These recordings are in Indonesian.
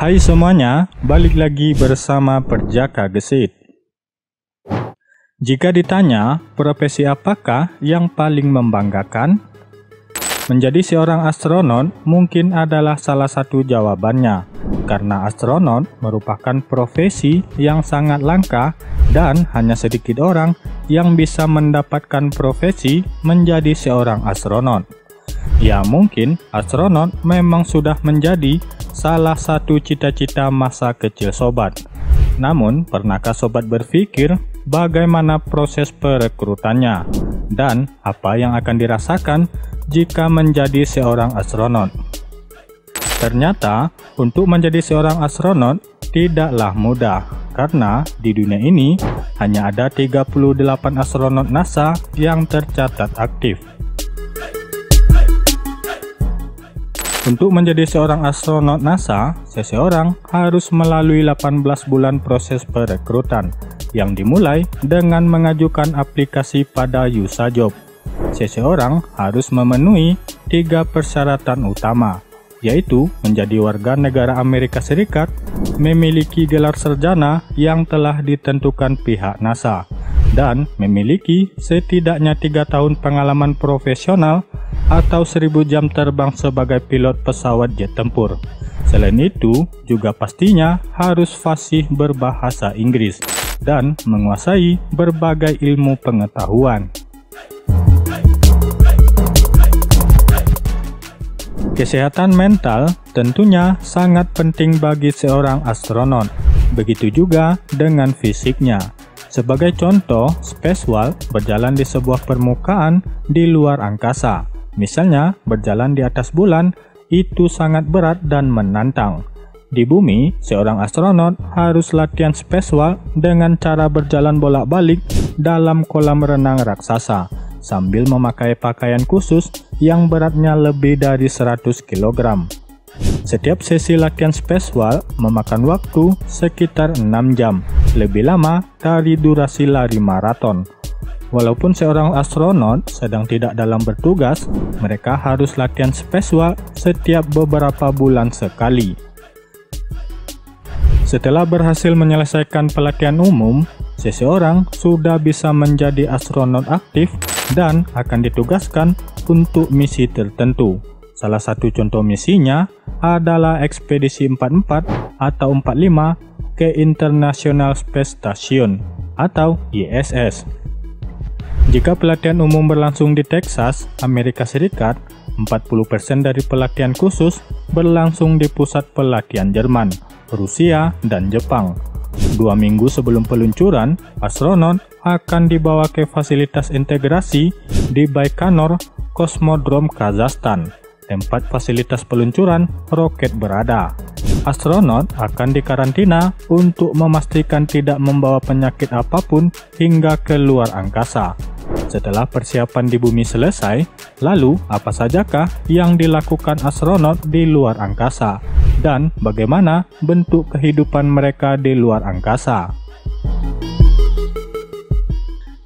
Hai semuanya, balik lagi bersama Perjaka Gesit. Jika ditanya, profesi apakah yang paling membanggakan? Menjadi seorang astronot mungkin adalah salah satu jawabannya, karena astronot merupakan profesi yang sangat langka dan hanya sedikit orang yang bisa mendapatkan profesi menjadi seorang astronot. Ya mungkin astronot memang sudah menjadi salah satu cita-cita masa kecil sobat. Namun, pernahkah sobat berpikir bagaimana proses perekrutannya dan apa yang akan dirasakan jika menjadi seorang astronot? Ternyata, untuk menjadi seorang astronot tidaklah mudah, karena di dunia ini hanya ada 38 astronot NASA yang tercatat aktif. Untuk menjadi seorang astronot NASA, seseorang harus melalui 18 bulan proses perekrutan yang dimulai dengan mengajukan aplikasi pada USAJOB. Seseorang harus memenuhi 3 persyaratan utama, yaitu menjadi warga negara Amerika Serikat, memiliki gelar sarjana yang telah ditentukan pihak NASA, dan memiliki setidaknya 3 tahun pengalaman profesional atau 1000 jam terbang sebagai pilot pesawat jet tempur. Selain itu, juga pastinya harus fasih berbahasa Inggris dan menguasai berbagai ilmu pengetahuan. Kesehatan mental tentunya sangat penting bagi seorang astronot, begitu juga dengan fisiknya. Sebagai contoh, spacewalk berjalan di sebuah permukaan di luar angkasa. Misalnya, berjalan di atas bulan itu sangat berat dan menantang. Di bumi, seorang astronot harus latihan spacewalk dengan cara berjalan bolak-balik dalam kolam renang raksasa, sambil memakai pakaian khusus yang beratnya lebih dari 100 kg. Setiap sesi latihan spacewalk memakan waktu sekitar 6 jam, lebih lama dari durasi lari maraton. Walaupun seorang astronot sedang tidak dalam bertugas, mereka harus latihan spacewalk setiap beberapa bulan sekali. Setelah berhasil menyelesaikan pelatihan umum, seseorang sudah bisa menjadi astronot aktif dan akan ditugaskan untuk misi tertentu. Salah satu contoh misinya adalah ekspedisi 44 atau 45 ke International Space Station atau ISS. Jika pelatihan umum berlangsung di Texas, Amerika Serikat, 40% dari pelatihan khusus berlangsung di pusat pelatihan Jerman, Rusia, dan Jepang. 2 minggu sebelum peluncuran, astronot akan dibawa ke fasilitas integrasi di Baikonur Cosmodrome, Kazakhstan, tempat fasilitas peluncuran roket berada. Astronot akan dikarantina untuk memastikan tidak membawa penyakit apapun hingga ke luar angkasa. Setelah persiapan di bumi selesai, lalu apa sajakah yang dilakukan astronot di luar angkasa dan bagaimana bentuk kehidupan mereka di luar angkasa?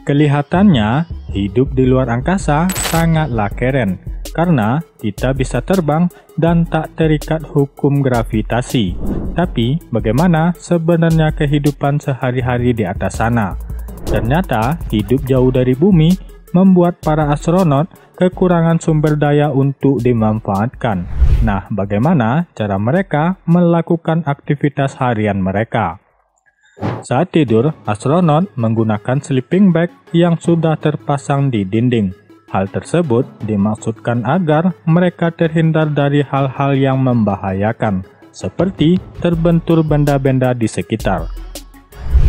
Kelihatannya, hidup di luar angkasa sangatlah keren, karena kita bisa terbang dan tak terikat hukum gravitasi. Tapi, bagaimana sebenarnya kehidupan sehari-hari di atas sana? Ternyata, hidup jauh dari bumi membuat para astronot kekurangan sumber daya untuk dimanfaatkan. Nah, bagaimana cara mereka melakukan aktivitas harian mereka? Saat tidur, astronot menggunakan sleeping bag yang sudah terpasang di dinding. Hal tersebut dimaksudkan agar mereka terhindar dari hal-hal yang membahayakan, seperti terbentur benda-benda di sekitar.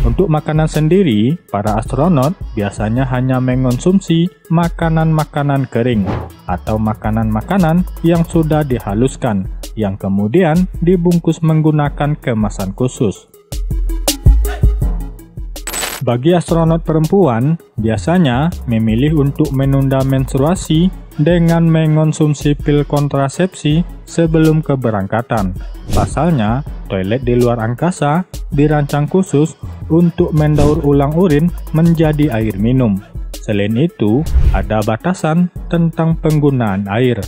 Untuk makanan sendiri, para astronot biasanya hanya mengonsumsi makanan-makanan kering atau makanan-makanan yang sudah dihaluskan, yang kemudian dibungkus menggunakan kemasan khusus. Bagi astronot perempuan, biasanya memilih untuk menunda menstruasi dengan mengonsumsi pil kontrasepsi sebelum keberangkatan. Pasalnya, toilet di luar angkasa dirancang khusus untuk mendaur ulang urin menjadi air minum. Selain itu, ada batasan tentang penggunaan air.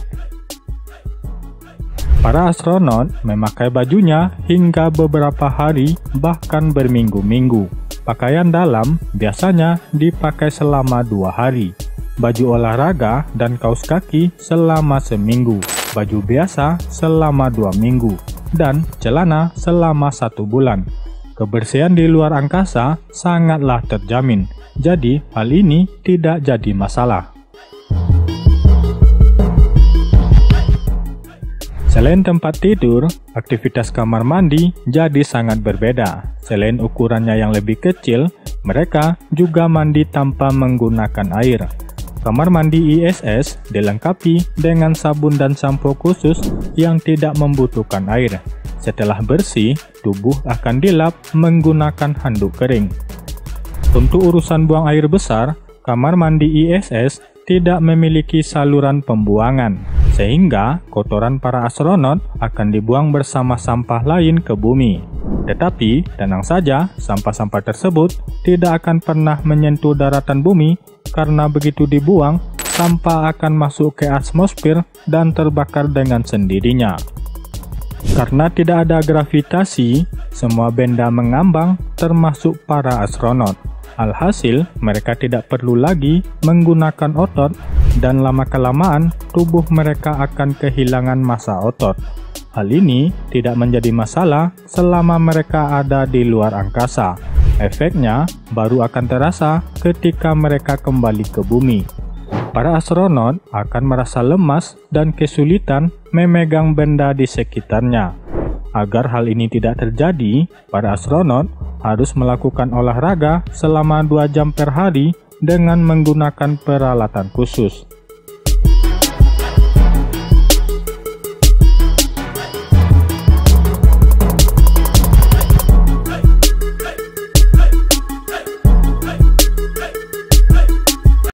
Para astronot memakai bajunya hingga beberapa hari bahkan berminggu-minggu. Pakaian dalam biasanya dipakai selama 2 hari. Baju olahraga dan kaos kaki selama seminggu. Baju biasa selama 2 minggu. Dan celana selama 1 bulan. Kebersihan di luar angkasa sangatlah terjamin. Jadi hal ini tidak jadi masalah. Selain tempat tidur, aktivitas kamar mandi jadi sangat berbeda. Selain ukurannya yang lebih kecil, mereka juga mandi tanpa menggunakan air. Kamar mandi ISS dilengkapi dengan sabun dan sampo khusus yang tidak membutuhkan air. Setelah bersih, tubuh akan dilap menggunakan handuk kering. Untuk urusan buang air besar, kamar mandi ISS tidak memiliki saluran pembuangan, sehingga kotoran para astronot akan dibuang bersama sampah lain ke bumi. Tetapi, tenang saja, sampah-sampah tersebut tidak akan pernah menyentuh daratan bumi karena begitu dibuang, sampah akan masuk ke atmosfer dan terbakar dengan sendirinya. Karena tidak ada gravitasi, semua benda mengambang termasuk para astronot. Alhasil, mereka tidak perlu lagi menggunakan otot dan lama-kelamaan tubuh mereka akan kehilangan massa otot. Hal ini tidak menjadi masalah selama mereka ada di luar angkasa. Efeknya baru akan terasa ketika mereka kembali ke bumi. Para astronot akan merasa lemas dan kesulitan memegang benda di sekitarnya. Agar hal ini tidak terjadi, para astronot harus melakukan olahraga selama 2 jam per hari dengan menggunakan peralatan khusus.